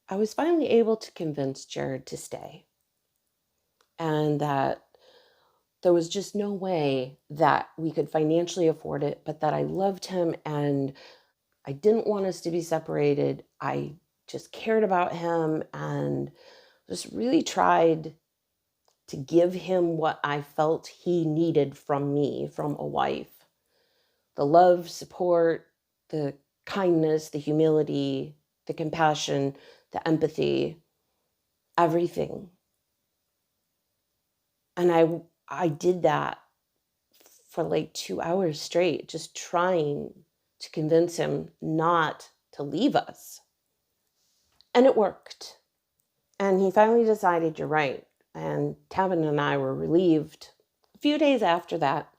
I was finally able to convince Jared to stay, and that there was just no way that we could financially afford it, but that I loved him and I didn't want us to be separated. I just cared about him and just really tried to give him what I felt he needed from me, from a wife. The love, support, the kindness, the humility, the compassion, the empathy, everything. And I did that for like 2 hours straight, just trying to convince him not to leave us. And it worked. And he finally decided, you're right. And Tavin and I were relieved. A few days after that,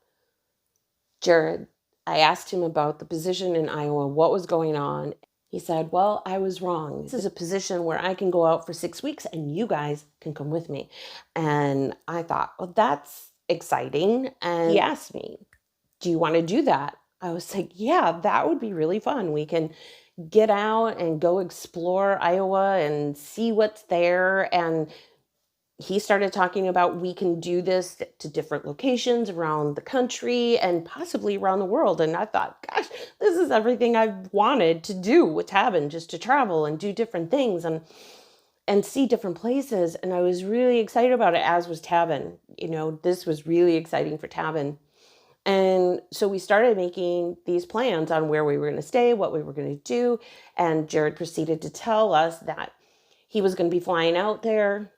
Jared, I asked him about the position in Iowa, what was going on. He said, well, I was wrong. This is a position where I can go out for 6 weeks and you guys can come with me. And I thought, well, that's exciting. And he asked me, do you want to do that? I was like, yeah, that would be really fun. We can get out and go explore Iowa and see what's there. And he started talking about we can do this to different locations around the country and possibly around the world. And I thought, gosh, this is everything I've wanted to do with Tavin, just to travel and do different things and see different places. And I was really excited about it, as was Tavin. This was really exciting for Tavin. And so we started making these plans on where we were going to stay, what we were going to do. And Jared proceeded to tell us that he was going to be flying out there,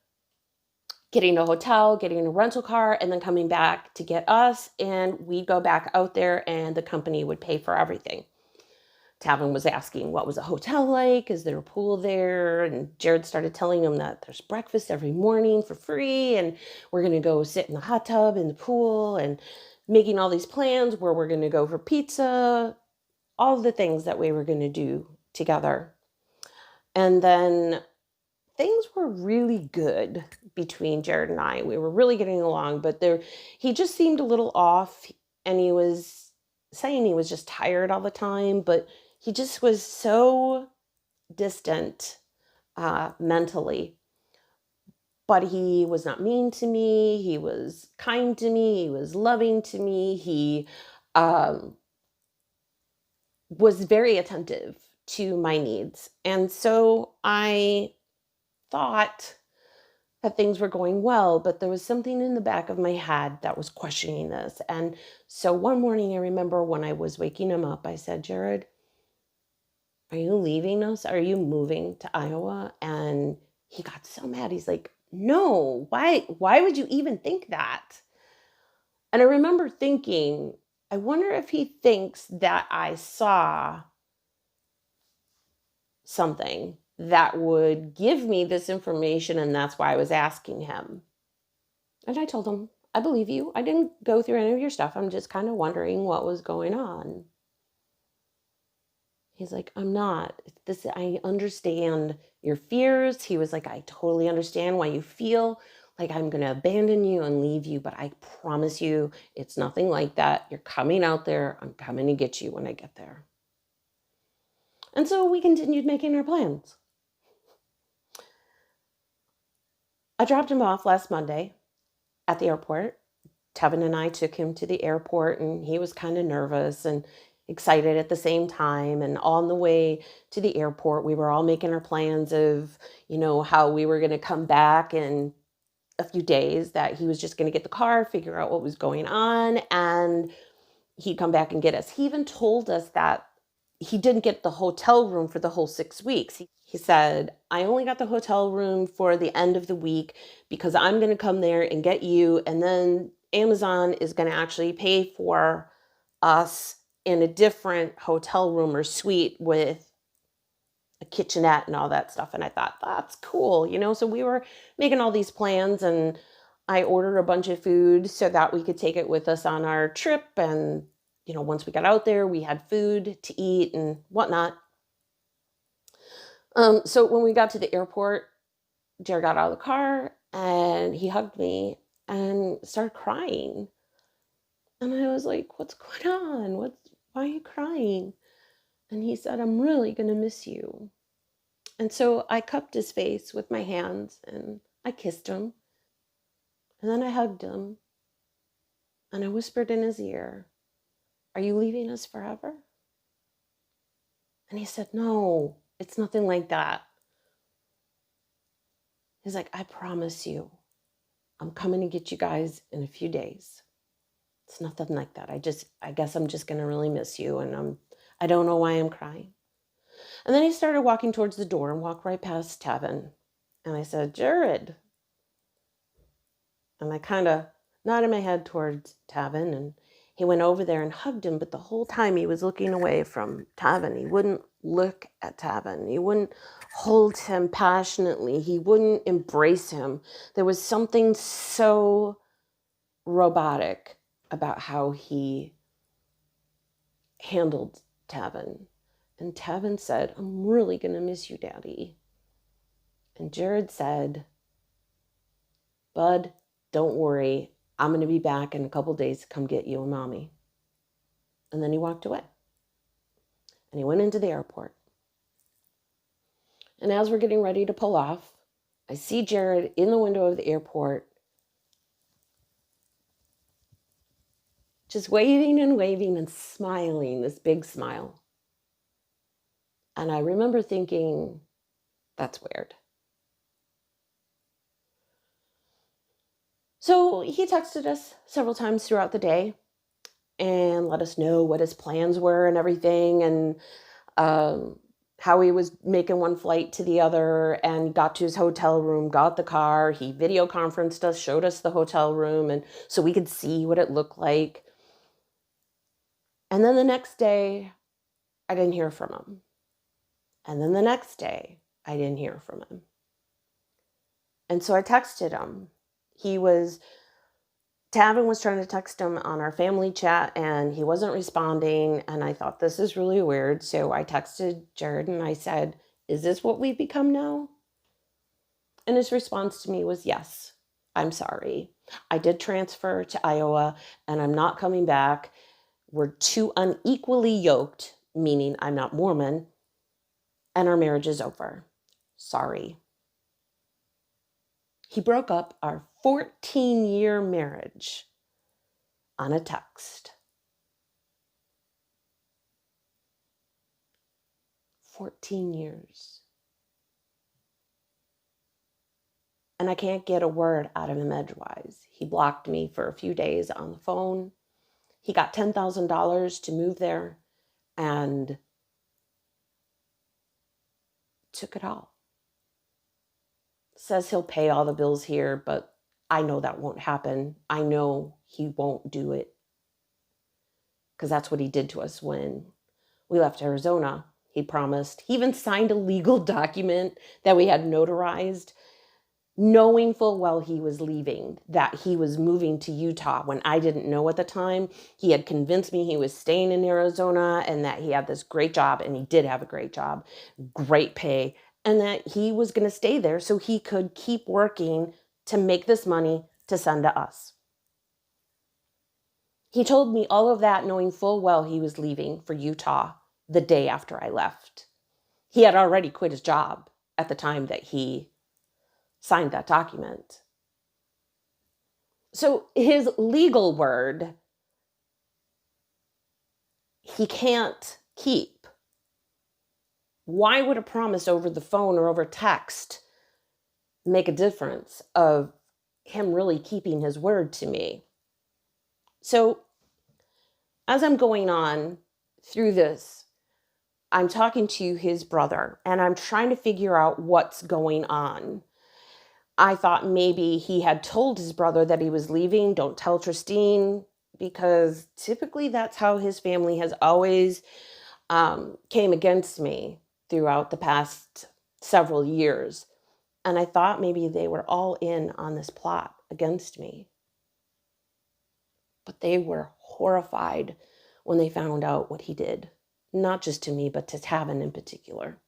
getting a hotel, getting a rental car, and then coming back to get us. And we'd go back out there and the company would pay for everything. Tavin was asking, what was a hotel like? Is there a pool there? And Jared started telling him that there's breakfast every morning for free. And we're going to go sit in the hot tub in the pool, and making all these plans where we're going to go for pizza, all the things that we were going to do together. And then things were really good between Jared and I. We were really getting along, but he just seemed a little off, and he was saying he was just tired all the time, but he just was so distant mentally. But he was not mean to me. He was kind to me. He was loving to me. He was very attentive to my needs. And so I thought that things were going well, but there was something in the back of my head that was questioning this. And so one morning, I remember when I was waking him up, I said, Jared, are you leaving us? Are you moving to Iowa? And he got so mad. He's like, no, why would you even think that? And I remember thinking, I wonder if he thinks that I saw something that would give me this information, and that's why I was asking him. And I told him, I believe you. I didn't go through any of your stuff. I'm just kind of wondering what was going on. He's like, I'm not. I understand your fears. He was like, I totally understand why you feel like I'm going to abandon you and leave you, but I promise you it's nothing like that. You're coming out there. I'm coming to get you when I get there. And so we continued making our plans. I dropped him off last Monday at the airport. Tevin and I took him to the airport, and he was kind of nervous and excited at the same time. And on the way to the airport, we were all making our plans of, how we were going to come back in a few days, that he was just going to get the car, figure out what was going on, and he'd come back and get us. He even told us that he didn't get the hotel room for the whole 6 weeks. He said, I only got the hotel room for the end of the week because I'm going to come there and get you. And then Amazon is going to actually pay for us in a different hotel room or suite with a kitchenette and all that stuff. And I thought, that's cool. So we were making all these plans, and I ordered a bunch of food so that we could take it with us on our trip. And, once we got out there, we had food to eat and whatnot. So when we got to the airport, Jared got out of the car and he hugged me and started crying. And I was like, what's going on? Why are you crying? And he said, I'm really going to miss you. And so I cupped his face with my hands and I kissed him. And then I hugged him and I whispered in his ear, "Are you leaving us forever?" And he said, "No, it's nothing like that." He's like, "I promise you, I'm coming to get you guys in a few days. It's nothing like that. I guess I'm just going to really miss you. And I don't know why I'm crying." And then he started walking towards the door and walked right past Tevin. And I said, "Jared." And I kind of nodded my head towards Tevin, and he went over there and hugged him. But the whole time he was looking away from Tevin. He wouldn't look at Tevin. He wouldn't hold him passionately. He wouldn't embrace him. There was something so robotic about how he handled Tevin. And Tevin said, "I'm really going to miss you, Daddy." And Jared said, "Bud, don't worry. I'm going to be back in a couple days to come get you and Mommy." And then he walked away. And he went into the airport. And as we're getting ready to pull off, I see Jared in the window of the airport, just waving and smiling, this big smile. And I remember thinking, that's weird. So he texted us several times throughout the day and let us know what his plans were and everything, and how he was making one flight to the other and got to his hotel room, got the car. He video conferenced us, showed us the hotel room, and so we could see what it looked like. And then the next day, I didn't hear from him. And then the next day, I didn't hear from him. And so I texted him. Tavin was trying to text him on our family chat and he wasn't responding. And I thought, this is really weird. So I texted Jared and I said, "Is this what we've become now?" And his response to me was, "Yes, I'm sorry. I did transfer to Iowa and I'm not coming back. We're too unequally yoked," meaning I'm not Mormon, "and our marriage is over. Sorry." He broke up our 14-year marriage on a text. 14 years. And I can't get a word out of him edgewise. He blocked me for a few days on the phone. He got $10,000 to move there and took it all. Says he'll pay all the bills here, but I know that won't happen. I know he won't do it because that's what he did to us when we left Arizona. He promised. He even signed a legal document that we had notarized, knowing full well he was leaving, that he was moving to Utah when I didn't know at the time. He had convinced me he was staying in Arizona and that he had this great job, and he did have a great job, great pay, and that he was going to stay there so he could keep working to make this money to send to us. He told me all of that knowing full well he was leaving for Utah the day after I left. He had already quit his job at the time that he signed that document. So his legal word, he can't keep. Why would a promise over the phone or over text make a difference of him really keeping his word to me? So as I'm going on through this, I'm talking to his brother and I'm trying to figure out what's going on. I thought maybe he had told his brother that he was leaving. "Don't tell Tristine," because typically that's how his family has always came against me throughout the past several years. And I thought maybe they were all in on this plot against me. But they were horrified when they found out what he did. Not just to me, but to Tavin in particular.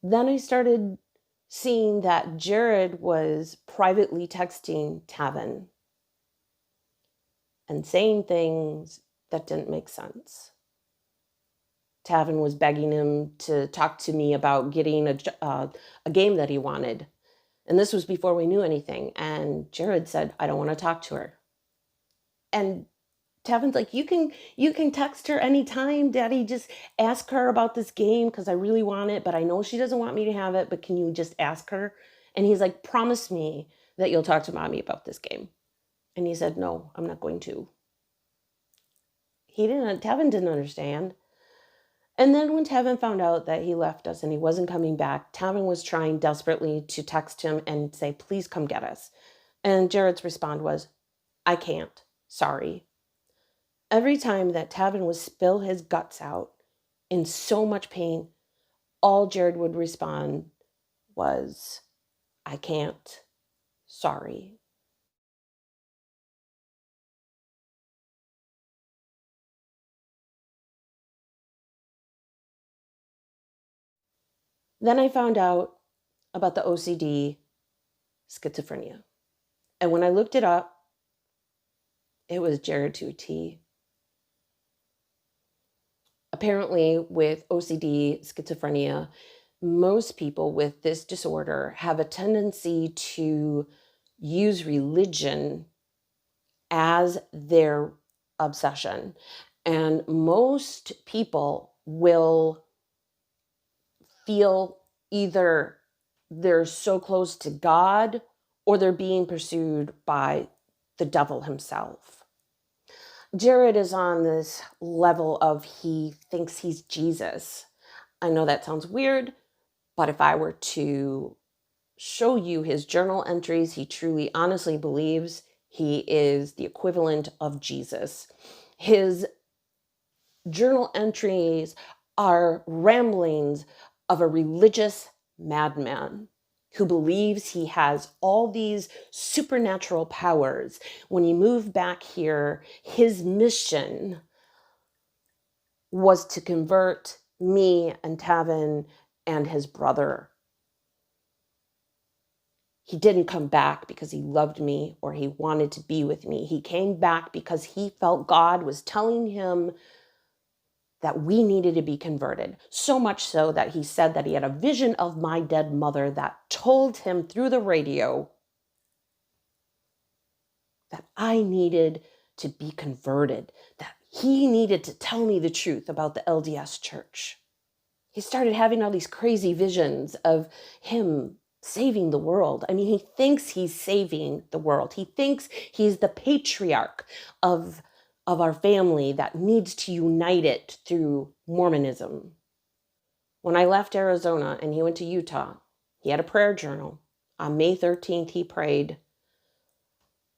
Then I started seeing that Jared was privately texting Tavin and saying things that didn't make sense. Tavin was begging him to talk to me about getting a game that he wanted. And this was before we knew anything. And Jared said, I don't want to talk to her. And Tavin's like, you can text her anytime, Daddy. Just ask her about this game because I really want it, but I know she doesn't want me to have it, but can you just ask her? And he's like, promise me that you'll talk to Mommy about this game. And he said, no, I'm not going to. Tavin didn't understand. And then when Tavin found out that he left us and he wasn't coming back, Tavin was trying desperately to text him and say, please come get us. And Jared's response was, I can't. Sorry. Every time that Tavin would spill his guts out in so much pain, all Jared would respond was, I can't. Sorry. Then I found out about the OCD schizophrenia. And when I looked it up, it was Jared to a T. Apparently, with OCD schizophrenia, most people with this disorder have a tendency to use religion as their obsession. And most people will feel either they're so close to God or they're being pursued by the devil himself. Jared is on this level of he thinks he's Jesus. I know that sounds weird, but if I were to show you his journal entries, he truly honestly believes he is the equivalent of Jesus. His journal entries are ramblings of a religious madman who believes he has all these supernatural powers. When he moved back here, his mission was to convert me and Tavin and his brother. He didn't come back because he loved me or he wanted to be with me. He came back because he felt God was telling him that we needed to be converted. So much so that he said that he had a vision of my dead mother that told him through the radio that I needed to be converted, that he needed to tell me the truth about the LDS church. He started having all these crazy visions of him saving the world. I mean, he thinks he's saving the world. He thinks he's the patriarch of our family that needs to unite it through Mormonism. When I left Arizona and he went to Utah, he had a prayer journal. On May 13th, he prayed,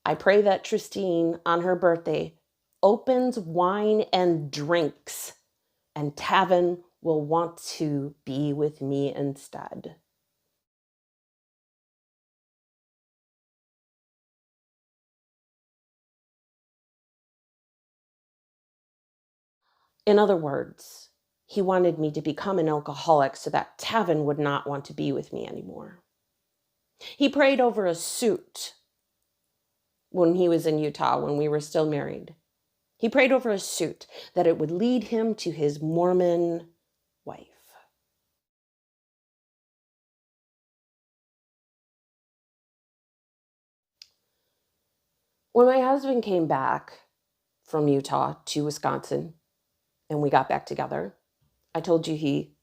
I pray that Tristine, on her birthday, opens wine and drinks, and Tavin will want to be with me instead. In other words, he wanted me to become an alcoholic so that Tavin would not want to be with me anymore. He prayed over a suit when he was in Utah, when we were still married. He prayed over a suit that it would lead him to his Mormon wife. When my husband came back from Utah to Wisconsin and we got back together, I told you he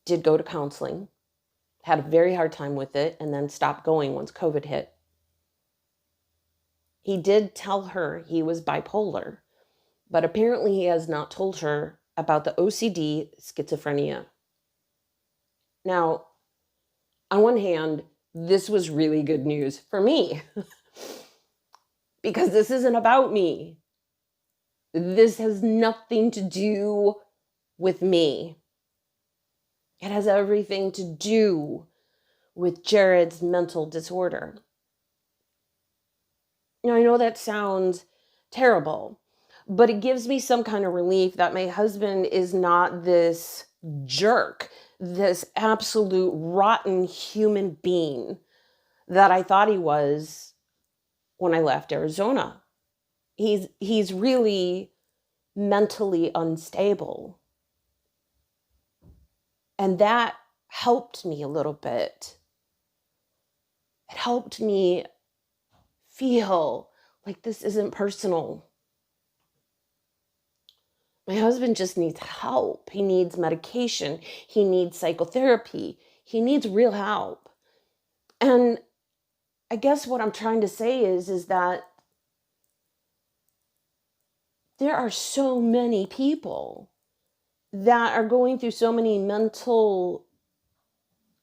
did go to counseling, had a very hard time with it, and then stopped going once COVID hit. He did tell her he was bipolar, but apparently he has not told her about the OCD schizophrenia. Now, on one hand, this was really good news for me because this isn't about me. This has nothing to do with me. It has everything to do with Jared's mental disorder. Now, I know that sounds terrible, but it gives me some kind of relief that my husband is not this jerk, this absolute rotten human being that I thought he was when I left Arizona. He's really mentally unstable. And that helped me a little bit. It helped me feel like this isn't personal. My husband just needs help. He needs medication. He needs psychotherapy. He needs real help. And I guess what I'm trying to say is that there are so many people that are going through so many mental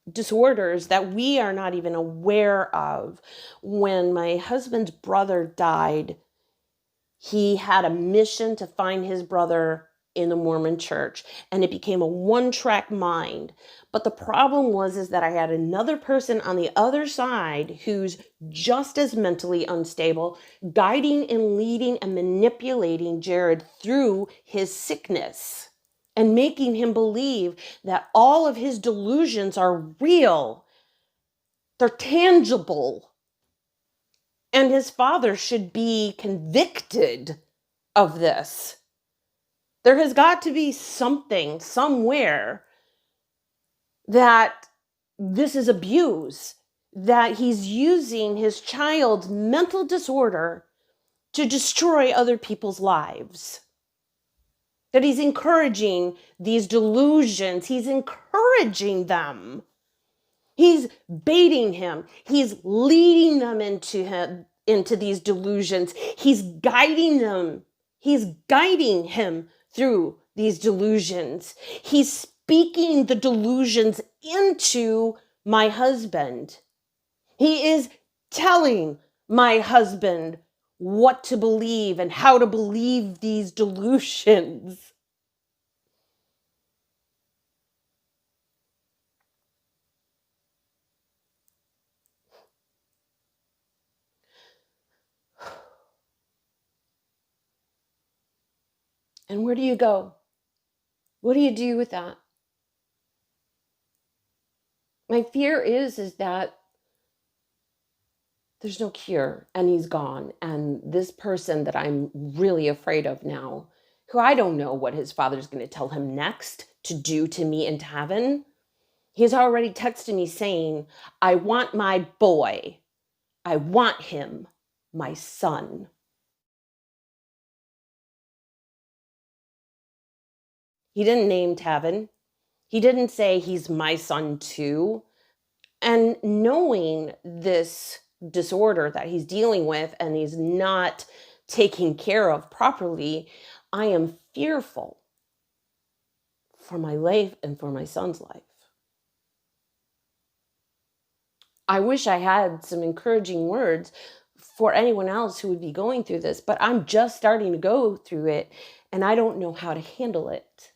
disorders that we are not even aware of. When my husband's brother died, he had a mission to find his brother in the Mormon church, and it became a one-track mind. But the problem was that I had another person on the other side who's just as mentally unstable, guiding and leading and manipulating Jared through his sickness and making him believe that all of his delusions are real. They're tangible. And his father should be convicted of this. There has got to be something somewhere that this is abuse, that he's using his child's mental disorder to destroy other people's lives, that he's encouraging these delusions. He's encouraging them. He's baiting him. He's leading them into these delusions. He's guiding them. He's guiding him through these delusions. He's speaking the delusions into my husband. He is telling my husband what to believe and how to believe these delusions. And where do you go? What do you do with that? My fear is that there's no cure and he's gone. And this person that I'm really afraid of now, who I don't know what his father's going to tell him next to do to me in heaven, he's already texted me saying, I want my boy. I want him, my son. He didn't name Tevin. He didn't say he's my son too. And knowing this disorder that he's dealing with and he's not taking care of properly, I am fearful for my life and for my son's life. I wish I had some encouraging words for anyone else who would be going through this, but I'm just starting to go through it and I don't know how to handle it.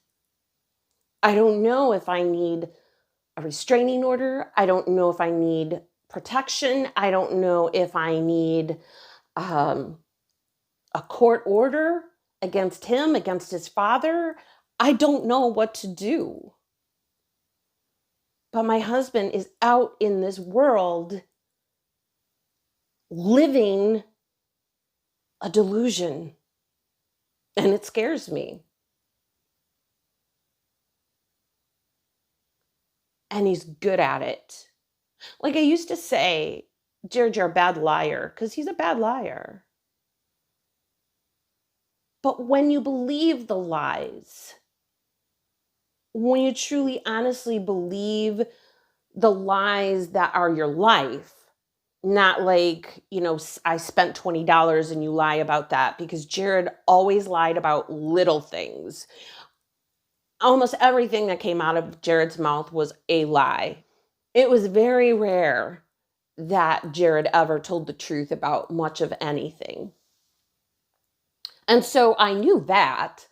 I don't know if I need a restraining order. I don't know if I need protection. I don't know if I need a court order against him, against his father. I don't know what to do. But my husband is out in this world living a delusion, and it scares me. And he's good at it. Like I used to say, Jared, you're a bad liar, because he's a bad liar. But when you believe the lies, when you truly, honestly believe the lies that are your life, not like, I spent $20 and you lie about that, because Jared always lied about little things. Almost everything that came out of Jared's mouth was a lie. It was very rare that Jared ever told the truth about much of anything. And so I knew that.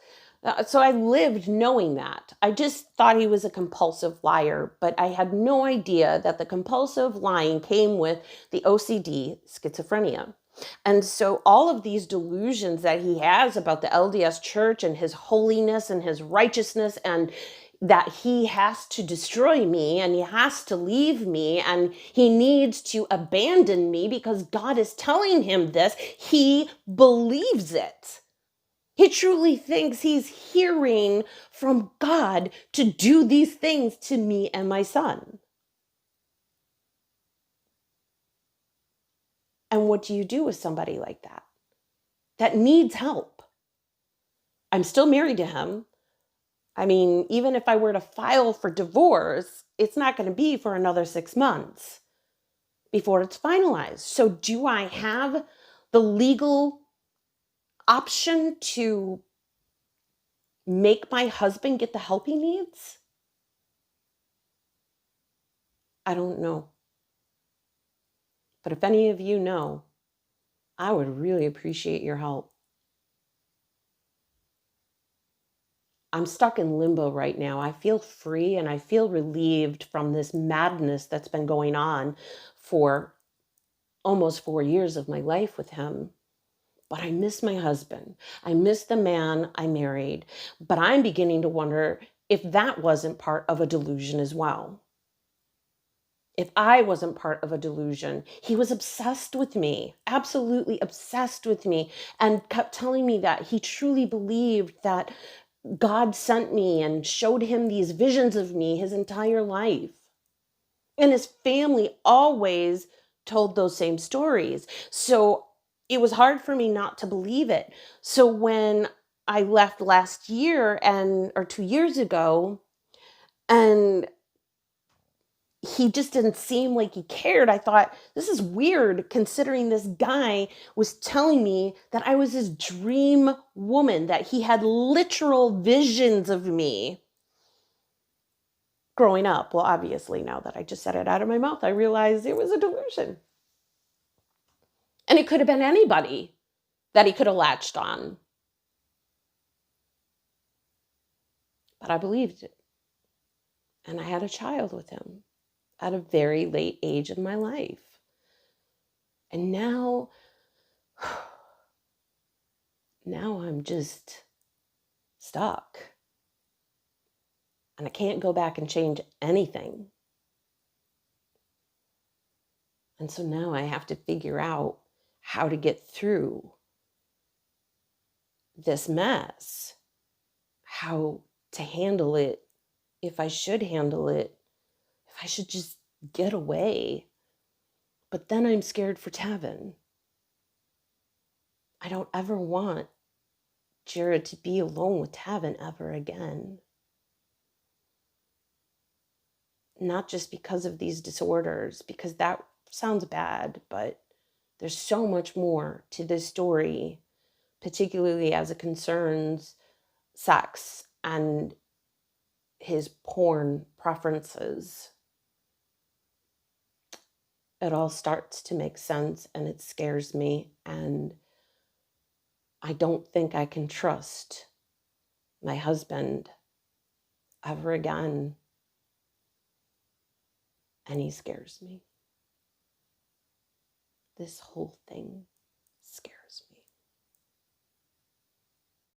So I lived knowing that. I just thought he was a compulsive liar, but I had no idea that the compulsive lying came with the OCD schizophrenia. And so all of these delusions that he has about the LDS church and his holiness and his righteousness, and that he has to destroy me and he has to leave me and he needs to abandon me because God is telling him this, he believes it. He truly thinks he's hearing from God to do these things to me and my son. And what do you do with somebody like that? That needs help. I'm still married to him. I mean, even if I were to file for divorce, it's not going to be for another 6 months before it's finalized. So do I have the legal option to make my husband get the help he needs? I don't know. But if any of you know, I would really appreciate your help. I'm stuck in limbo right now. I feel free and I feel relieved from this madness that's been going on for almost 4 years of my life with him. But I miss my husband. I miss the man I married. But I'm beginning to wonder if that wasn't part of a delusion as well. If I wasn't part of a delusion. He was obsessed with me, absolutely obsessed with me, and kept telling me that he truly believed that God sent me and showed him these visions of me his entire life. And his family always told those same stories. So it was hard for me not to believe it. So when I left last year or 2 years ago, and he just didn't seem like he cared, I thought, this is weird considering this guy was telling me that I was his dream woman, that he had literal visions of me growing up. Well, obviously, now that I just said it out of my mouth, I realized it was a delusion. And it could have been anybody that he could have latched on. But I believed it. And I had a child with him at a very late age in my life. And now I'm just stuck. And I can't go back and change anything. And so now I have to figure out how to get through this mess, how to handle it, if I should handle it, if I should just get away. But then I'm scared for Tevin. I don't ever want Jared to be alone with Tevin ever again. Not just because of these disorders, because that sounds bad, but there's so much more to this story, particularly as it concerns sex and his porn preferences. It all starts to make sense and it scares me, and I don't think I can trust my husband ever again. And he scares me. This whole thing scares me.